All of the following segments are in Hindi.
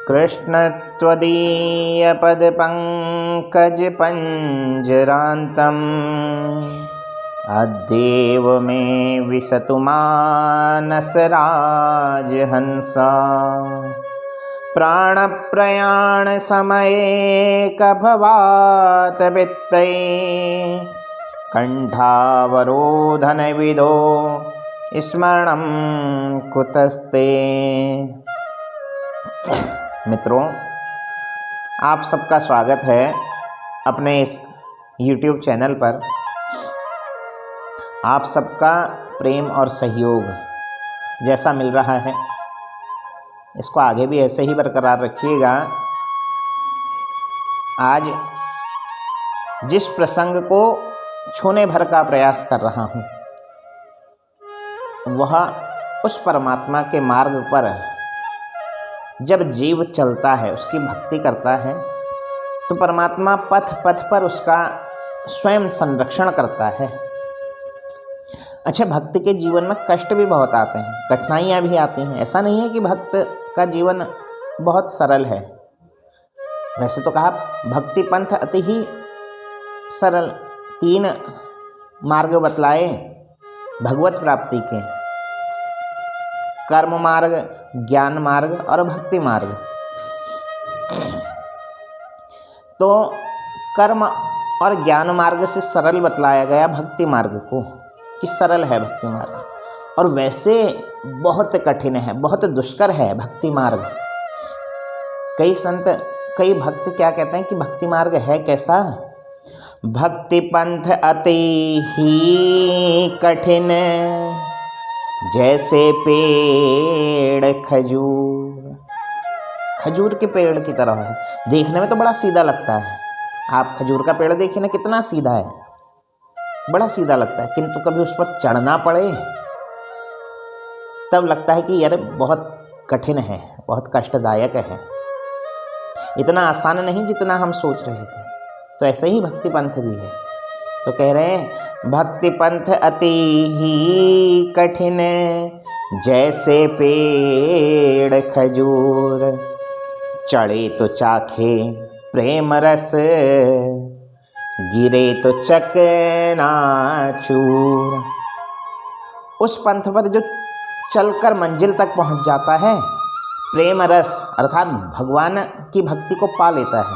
कृष्ण त्वदीयपदपङ्कजपञ्जरान्तम् अद्येव मे विशतु मानसराजहंसा। प्राणप्रयाणसमये कभवात वित्तये कण्ठावरोधनविदो स्मरणं कुतस्ते। मित्रों, आप सबका स्वागत है अपने इस YouTube चैनल पर। आप सबका प्रेम और सहयोग जैसा मिल रहा है, इसको आगे भी ऐसे ही बरकरार रखिएगा। आज जिस प्रसंग को छूने भर का प्रयास कर रहा हूँ, वह उस परमात्मा के मार्ग पर जब जीव चलता है, उसकी भक्ति करता है, तो परमात्मा पथ पथ पर उसका स्वयं संरक्षण करता है। अच्छा, भक्त के जीवन में कष्ट भी बहुत आते हैं, कठिनाइयाँ भी आती हैं। ऐसा नहीं है कि भक्त का जीवन बहुत सरल है। वैसे तो कहा भक्ति पंथ अति ही सरल। 3 मार्ग बतलाए भगवत प्राप्ति के: कर्म मार्ग, ज्ञान मार्ग और भक्ति मार्ग। तो कर्म और ज्ञान मार्ग से सरल बतलाया गया भक्ति मार्ग को, कि सरल है भक्ति मार्ग, और वैसे बहुत कठिन है, बहुत दुष्कर है भक्ति मार्ग। कई संत, कई भक्त क्या कहते हैं कि भक्ति मार्ग है कैसा? भक्ति पंथ अति ही कठिन, जैसे पेड़ खजूर। खजूर के पेड़ की तरह है। देखने में तो बड़ा सीधा लगता है। आप खजूर का पेड़ देखिए ना, कितना सीधा है, बड़ा सीधा लगता है। किंतु कभी उस पर चढ़ना पड़े तब लगता है कि यार बहुत कठिन है, बहुत कष्टदायक है, इतना आसान नहीं जितना हम सोच रहे थे। तो ऐसे ही भक्ति पंथ भी है। तो कह रहे हैं भक्ति पंथ अति ही कठिन, जैसे पेड़ खजूर। चढ़े तो चाखे प्रेम रस, गिरे तो चकनाचूर। उस पंथ पर जो चलकर मंजिल तक पहुंच जाता है, प्रेम रस अर्थात भगवान की भक्ति को पा लेता है,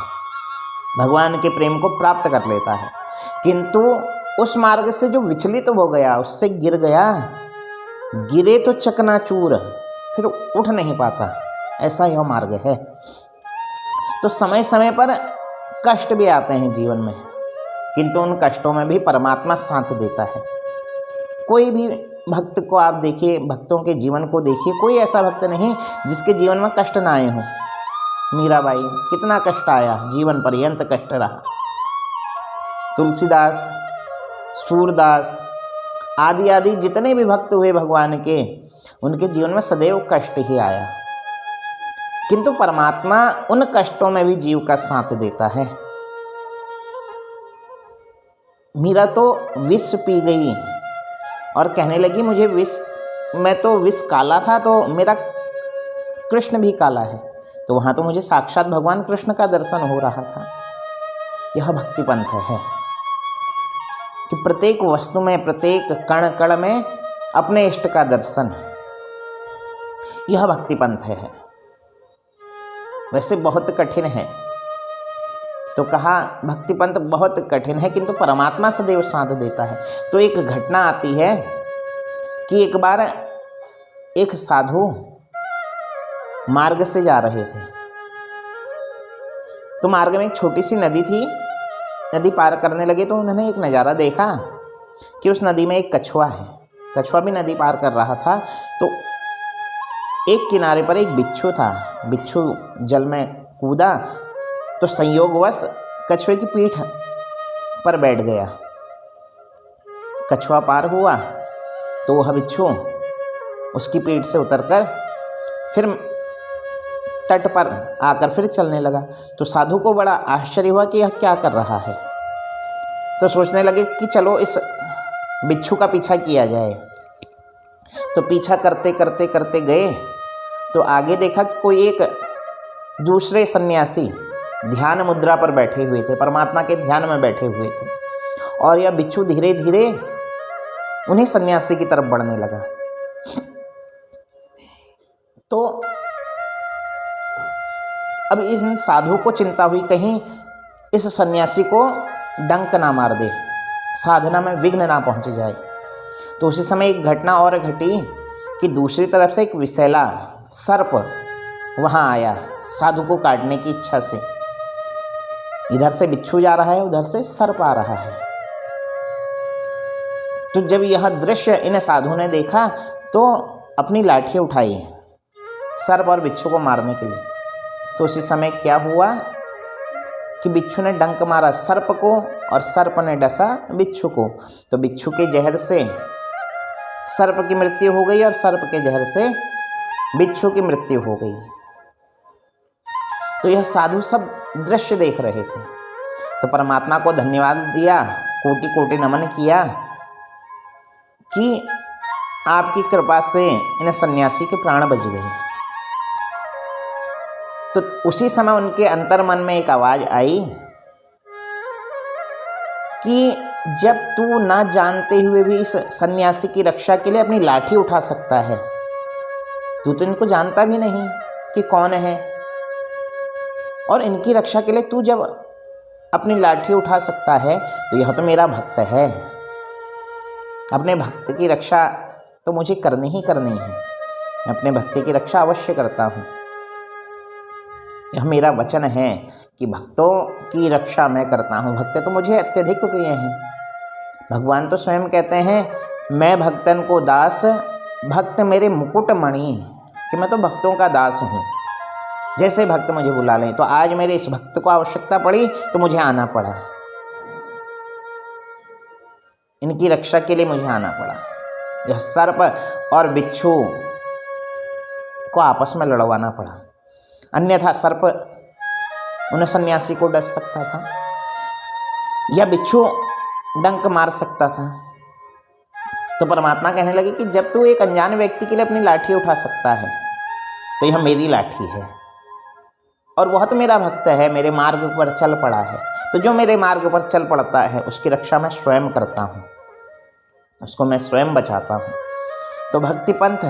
भगवान के प्रेम को प्राप्त कर लेता है। किंतु उस मार्ग से जो विचलित हो गया, उससे गिर गया, गिरे तो चकनाचूर, फिर उठ नहीं पाता। ऐसा यह मार्ग है। तो समय समय पर कष्ट भी आते हैं जीवन में, किंतु उन कष्टों में भी परमात्मा साथ देता है। कोई भी भक्त को आप देखिए, भक्तों के जीवन को देखिए, कोई ऐसा भक्त नहीं जिसके जीवन में कष्ट ना आए हों। मीराबाई, कितना कष्ट आया, जीवन पर्यंत कष्ट रहा। तुलसीदास, सूरदास आदि आदि जितने भी भक्त हुए भगवान के, उनके जीवन में सदैव कष्ट ही आया। किंतु परमात्मा उन कष्टों में भी जीव का साथ देता है। मीरा तो विष पी गई और कहने लगी मुझे विष, मैं तो विष काला था तो मेरा कृष्ण भी काला है। तो वहाँ तो मुझे साक्षात भगवान कृष्ण का दर्शन हो रहा था। यह भक्ति पंथ है कि प्रत्येक वस्तु में, प्रत्येक कण कण में अपने इष्ट का दर्शन। यह भक्ति पंथ है। वैसे बहुत कठिन है, तो कहा भक्ति पंथ बहुत कठिन है, किंतु परमात्मा सदैव साथ देता है। तो एक घटना आती है कि एक बार एक साधु मार्ग से जा रहे थे, तो मार्ग में एक छोटी सी नदी थी। नदी पार करने लगे तो उन्होंने एक नज़ारा देखा कि उस नदी में एक कछुआ है। कछुआ भी नदी पार कर रहा था। तो एक किनारे पर एक बिच्छू था। बिच्छू जल में कूदा तो संयोगवश कछुए की पीठ पर बैठ गया। कछुआ पार हुआ तो वह बिच्छू उसकी पीठ से उतरकर फिर तट पर आकर फिर चलने लगा। तो साधु को बड़ा आश्चर्य हुआ कि यह क्या कर रहा है। तो सोचने लगे कि चलो इस बिच्छू का पीछा किया जाए। तो पीछा करते करते करते गए तो आगे देखा कि कोई एक दूसरे सन्यासी ध्यान मुद्रा पर बैठे हुए थे, परमात्मा के ध्यान में बैठे हुए थे, और यह बिच्छू धीरे धीरे उन्हीं सन्यासी की तरफ बढ़ने लगा। तो अब इन साधु को चिंता हुई कहीं इस सन्यासी को डंक ना मार दे, साधना में विघ्न ना पहुंच जाए। तो उसी समय एक घटना और घटी कि दूसरी तरफ से एक विषैला सर्प वहाँ आया साधु को काटने की इच्छा से। इधर से बिच्छू जा रहा है, उधर से सर्प आ रहा है। तो जब यह दृश्य इन साधुओं ने देखा तो अपनी लाठी उठाई सर्प और बिच्छू को मारने के लिए। तो उसी समय क्या हुआ कि बिच्छू ने डंक मारा सर्प को और सर्प ने डसा बिच्छू को। तो बिच्छू के जहर से सर्प की मृत्यु हो गई और सर्प के जहर से बिच्छू की मृत्यु हो गई। तो यह साधु सब दृश्य देख रहे थे। तो परमात्मा को धन्यवाद दिया, कोटि कोटि नमन किया कि आपकी कृपा से इन सन्यासी के प्राण बच गए। तो उसी समय उनके अंतर्मन में एक आवाज़ आई कि जब तू ना जानते हुए भी इस सन्यासी की रक्षा के लिए अपनी लाठी उठा सकता है, तू तो इनको जानता भी नहीं कि कौन है, और इनकी रक्षा के लिए तू जब अपनी लाठी उठा सकता है तो यह तो मेरा भक्त है। अपने भक्त की रक्षा तो मुझे करनी ही करनी है। मैं अपने भक्त की रक्षा अवश्य करता हूँ। यह मेरा वचन है कि भक्तों की रक्षा मैं करता हूँ। भक्त तो मुझे अत्यधिक प्रिय हैं। भगवान तो स्वयं कहते हैं मैं भक्तन को दास, भक्त मेरे मुकुट मणि, कि मैं तो भक्तों का दास हूँ। जैसे भक्त मुझे बुला लें। तो आज मेरे इस भक्त को आवश्यकता पड़ी तो मुझे आना पड़ा, इनकी रक्षा के लिए मुझे आना पड़ा। यह सर्प और बिच्छू को आपस में लड़वाना पड़ा, अन्यथा सर्प उन सन्यासी को डस सकता था या बिच्छू डंक मार सकता था। तो परमात्मा कहने लगे कि जब तू एक अनजान व्यक्ति के लिए अपनी लाठी उठा सकता है तो यह मेरी लाठी है, और वह तो मेरा भक्त है, मेरे मार्ग पर चल पड़ा है। तो जो मेरे मार्ग पर चल पड़ता है उसकी रक्षा मैं स्वयं करता हूँ, उसको मैं स्वयं बचाता हूँ। तो भक्ति पंथ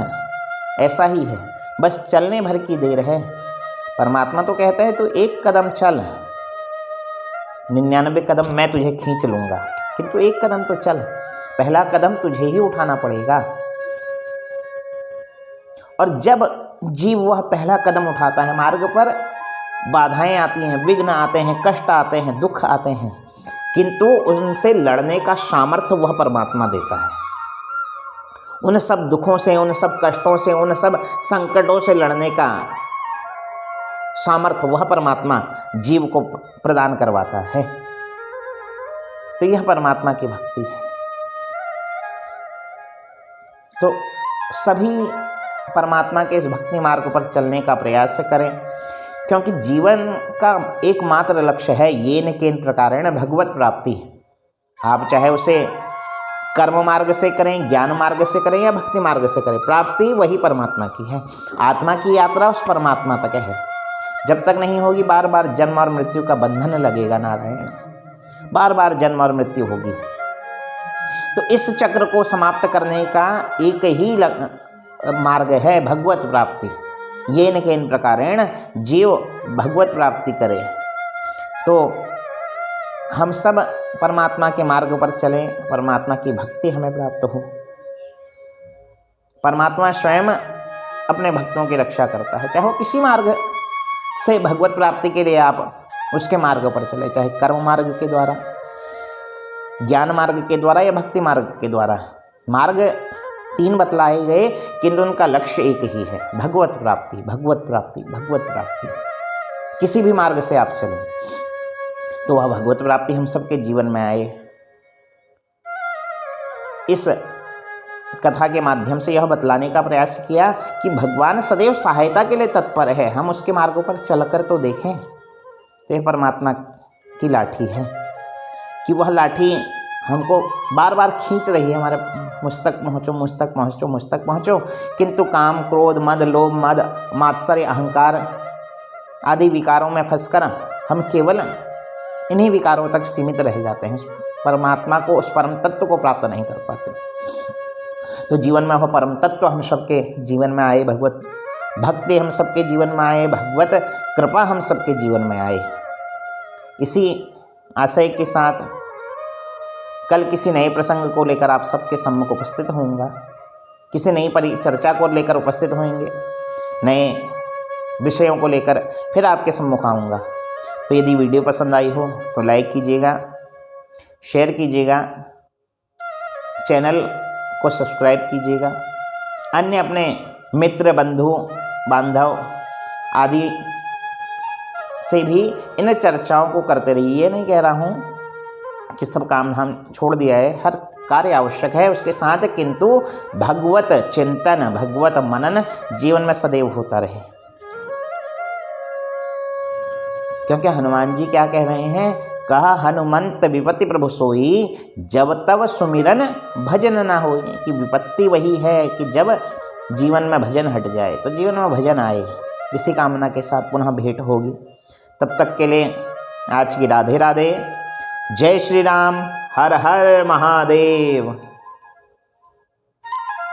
ऐसा ही है, बस चलने भर की देर है। परमात्मा तो कहते हैं तू एक कदम चल, 99 कदम मैं तुझे खींच लूँगा, किंतु एक कदम तो चल, पहला कदम तुझे ही उठाना पड़ेगा। और जब जीव वह पहला कदम उठाता है, मार्ग पर बाधाएं आती हैं, विघ्न आते हैं, कष्ट आते हैं, दुख आते हैं, किंतु उनसे लड़ने का सामर्थ्य वह परमात्मा देता है। उन सब दुखों से, उन सब कष्टों से, उन सब संकटों से लड़ने का सामर्थ्य वह परमात्मा जीव को प्रदान करवाता है। तो यह परमात्मा की भक्ति है। तो सभी परमात्मा के इस भक्ति मार्ग पर चलने का प्रयास करें, क्योंकि जीवन का एकमात्र लक्ष्य है येन केन प्रकारेण भगवत प्राप्ति। आप चाहे उसे कर्म मार्ग से करें, ज्ञान मार्ग से करें या भक्ति मार्ग से करें, प्राप्ति वही परमात्मा की है। आत्मा की यात्रा उस परमात्मा तक है। जब तक नहीं होगी बार बार जन्म और मृत्यु का बंधन लगेगा नारायण, बार बार जन्म और मृत्यु होगी। तो इस चक्र को समाप्त करने का एक ही मार्ग है भगवत प्राप्ति। येन केन प्रकारेण जीव भगवत प्राप्ति करे। तो हम सब परमात्मा के मार्ग पर चलें, परमात्मा की भक्ति हमें प्राप्त हो। परमात्मा स्वयं अपने भक्तों की रक्षा करता है, चाहे वो किसी मार्ग से भगवत प्राप्ति के लिए आप उसके मार्ग पर चले, चाहे कर्म मार्ग के द्वारा, ज्ञान मार्ग के द्वारा या भक्ति मार्ग के द्वारा। मार्ग 3 बतलाए गए, किंतु उनका लक्ष्य एक ही है, भगवत प्राप्ति, भगवत प्राप्ति, भगवत प्राप्ति। किसी भी मार्ग से आप चलें तो वह भगवत प्राप्ति हम सबके जीवन में आए। इस कथा के माध्यम से यह बतलाने का प्रयास किया कि भगवान सदैव सहायता के लिए तत्पर है, हम उसके मार्गों पर चलकर तो देखें। तो यह परमात्मा की लाठी है कि वह लाठी हमको बार बार खींच रही है, हमारे मुझ तक पहुँचो, मुझ तक पहुँचो, मुझ तक पहुँचो, किंतु काम, क्रोध, मद, लोभ, मद, मात्सर्य, अहंकार आदि विकारों में फंसकर हम केवल इन्हीं विकारों तक सीमित रह जाते हैं, उस परमात्मा को, उस परम तत्व को प्राप्त नहीं कर पाते। तो जीवन में वह परम तत्व हम सबके जीवन में आए, भगवत भक्ति हम सबके जीवन में आए, भगवत कृपा हम सबके जीवन में आए। इसी आशय के साथ कल किसी नए प्रसंग को लेकर आप सबके सम्मुख उपस्थित होऊंगा, किसी नई परिचर्चा को लेकर उपस्थित होंगे, नए विषयों को लेकर फिर आपके सम्मुख आऊँगा। तो यदि वीडियो पसंद आई हो तो लाइक कीजिएगा, शेयर कीजिएगा, चैनल को सब्सक्राइब कीजिएगा, अन्य अपने मित्र बंधु बांधव आदि से भी इन चर्चाओं को करते रहिए। ये नहीं कह रहा हूँ कि सब काम धाम छोड़ दिया है, हर कार्य आवश्यक है उसके साथ, किंतु भगवत चिंतन, भगवत मनन जीवन में सदैव होता रहे। क्योंकि हनुमान जी क्या कह रहे हैं, कहा हनुमंत विपत्ति प्रभु सोई, जब तब सुमिरन भजन न होई। कि विपत्ति वही है कि जब जीवन में भजन हट जाए, तो जीवन में भजन आए। इसी कामना के साथ पुनः भेंट होगी। तब तक के लिए आज की राधे राधे, जय श्री राम, हर हर महादेव।